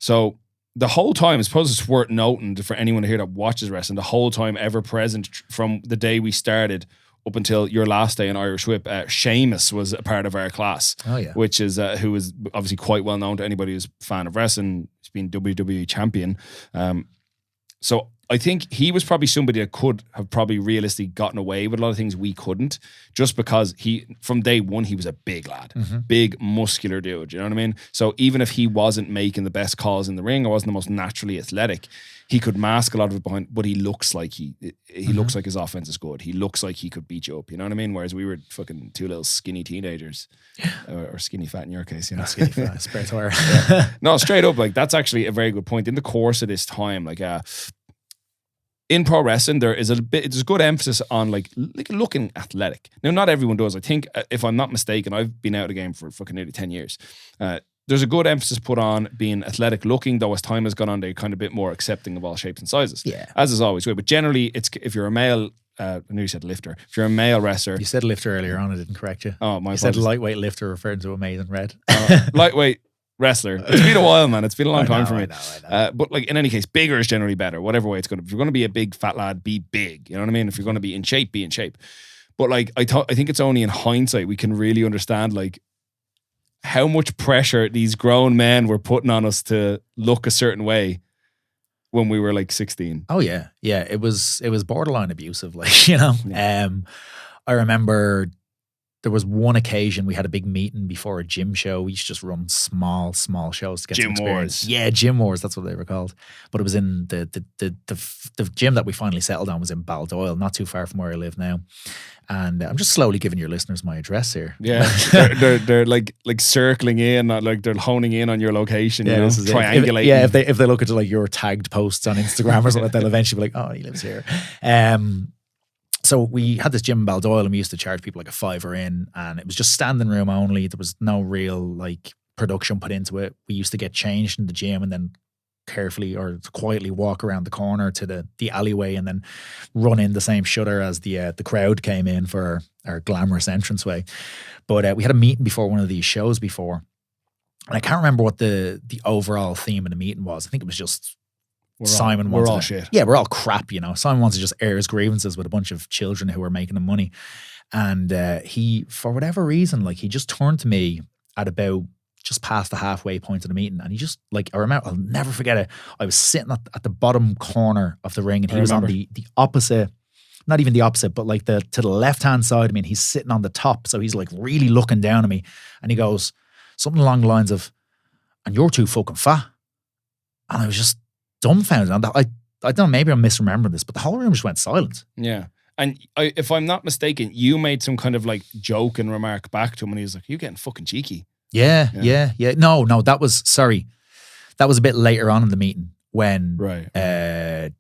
So the whole time, I suppose it's worth noting for anyone here that watches wrestling, the whole time ever present from the day we started up until your last day in Irish Whip, Seamus was a part of our class. Oh yeah, which is who is obviously quite well known to anybody who's a fan of wrestling. He's been WWE champion. So I think he was probably somebody that could have probably realistically gotten away with a lot of things we couldn't, just because from day one, he was a big lad, big muscular dude, you know what I mean? So even if he wasn't making the best calls in the ring or wasn't the most naturally athletic, he could mask a lot of it behind, but he looks like he looks like his offense is good. He looks like he could beat you up, you know what I mean? Whereas we were fucking two little skinny teenagers, or skinny fat in your case, you know? skinny fat, spare tire. No, straight up, like that's actually a very good point. In the course of this time, like in pro wrestling, there's a good emphasis on like looking athletic. Now, not everyone does. I think, if I'm not mistaken, I've been out of the game for fucking nearly 10 years. There's a good emphasis put on being athletic looking, though as time has gone on, they're kind of a bit more accepting of all shapes and sizes. Yeah. As is always. But generally, it's if you're a male, I knew you said lifter. If you're a male wrestler. You said lifter earlier on, I didn't correct you. Oh, my You apologies. said lightweight lifter referring to Amazing Red. Lightweight wrestler. It's been a while, man. It's been a long time for me. I know. But like in any case, bigger is generally better. Whatever way it's going to be. If you're going to be a big fat lad, be big. You know what I mean? If you're going to be in shape, be in shape. But like I think it's only in hindsight we can really understand like how much pressure these grown men were putting on us to look a certain way when we were like 16. Oh yeah. Yeah. It was borderline abusive, like, you know. Yeah. I remember there was one occasion we had a big meeting before a gym show. We used to just run small shows to get some experience. Wars. Yeah, gym wars, that's what they were called. But it was in the gym that we finally settled on was in Baldoyle, not too far from where I live now. And I'm just slowly giving your listeners my address here. Yeah, they're like circling in, like they're honing in on your location. Yeah, you know, triangulating. If they look at like your tagged posts on Instagram or something, they'll eventually be like, oh, he lives here. So we had this gym in Baldoyle and we used to charge people like a $5 in, and it was just standing room only. There was no real like production put into it. We used to get changed in the gym and then carefully or quietly walk around the corner to the alleyway and then run in the same shutter as the crowd came in for our glamorous entranceway. But we had a meeting before one of these shows before, and I can't remember what the overall theme of the meeting was. I think it was just we're all shit. Yeah, we're all crap, you know. Simon wants to just air his grievances with a bunch of children who are making him money. And he, for whatever reason, like he just turned to me at about just past the halfway point of the meeting. And he just like, I'll never forget it. I was sitting at the bottom corner of the ring and he was on the opposite, not even the opposite, but like to the left-hand side of me, and he's sitting on the top. So he's like really looking down at me and he goes something along the lines of, and you're too fucking fat. And I was just dumbfounded. And I don't know, maybe I'm misremembering this, but the whole room just went silent. Yeah. And if I'm not mistaken, you made some kind of like joke and remark back to him and he was like, you're getting fucking cheeky. Yeah. No, that was a bit later on in the meeting when right. I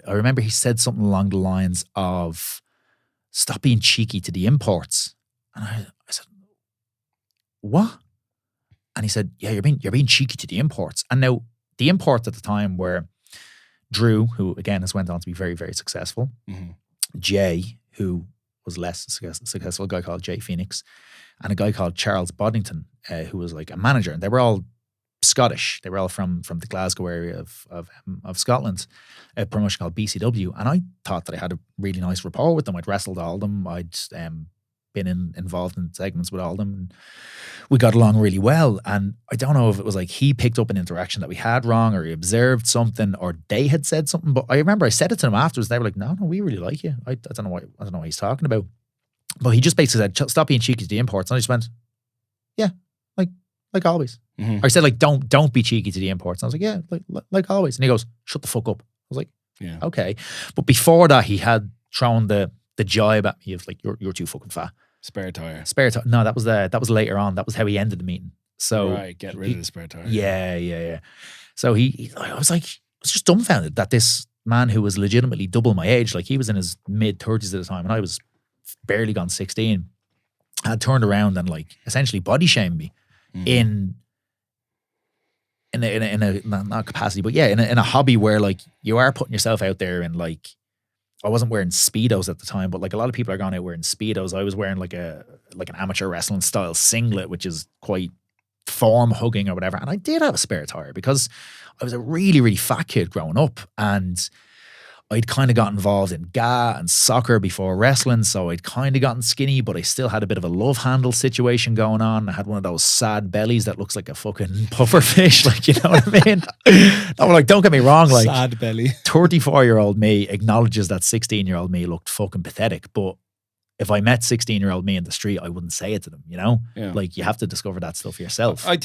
remember he said something along the lines of, stop being cheeky to the imports. And I said, what? And he said, yeah, you're being cheeky to the imports. And now the imports at the time were Drew, who again has went on to be very, very successful. Mm-hmm. Jay, who was less successful, a guy called Jay Phoenix, and a guy called Charles Boddington, who was like a manager. And they were all Scottish. They were all from the Glasgow area of Scotland, a promotion called BCW. And I thought that I had a really nice rapport with them. I'd wrestled all of them. I'd been involved in segments with all of them. And we got along really well. And I don't know if it was like he picked up an interaction that we had wrong, or he observed something, or they had said something. But I remember I said it to them afterwards. They were like, no, we really like you. I don't know what he's talking about. But he just basically said, stop being cheeky to the imports. And I just went, yeah, like always. Mm-hmm. Or he said, like, don't be cheeky to the imports. And I was like, yeah, like always. And he goes, shut the fuck up. I was like, yeah, okay. But before that, he had thrown the jibe at me of like, you're too fucking fat. Spare tire. No, that was later on. That was how he ended the meeting. So right, get rid of the spare tire. Yeah. So I was just dumbfounded that this man who was legitimately double my age, like he was in his mid-30s at the time, and I was barely gone 16, had turned around and like essentially body shamed me in a not capacity, but yeah, in a hobby where like you are putting yourself out there. And like I wasn't wearing Speedos at the time, but like a lot of people are going out wearing Speedos. I was wearing like an amateur wrestling style singlet, which is quite form hugging or whatever. And I did have a spare tire because I was a really, really fat kid growing up, and I'd kind of got involved in GA and soccer before wrestling, so I'd kind of gotten skinny, but I still had a bit of a love handle situation going on. I had one of those sad bellies that looks like a fucking puffer fish, like, you know what I mean? No, like, don't get me wrong, like, Sad belly. 34-year-old me acknowledges that 16-year-old me looked fucking pathetic, but if I met 16-year-old me in the street, I wouldn't say it to them, you know? Yeah. Like, you have to discover that stuff yourself. I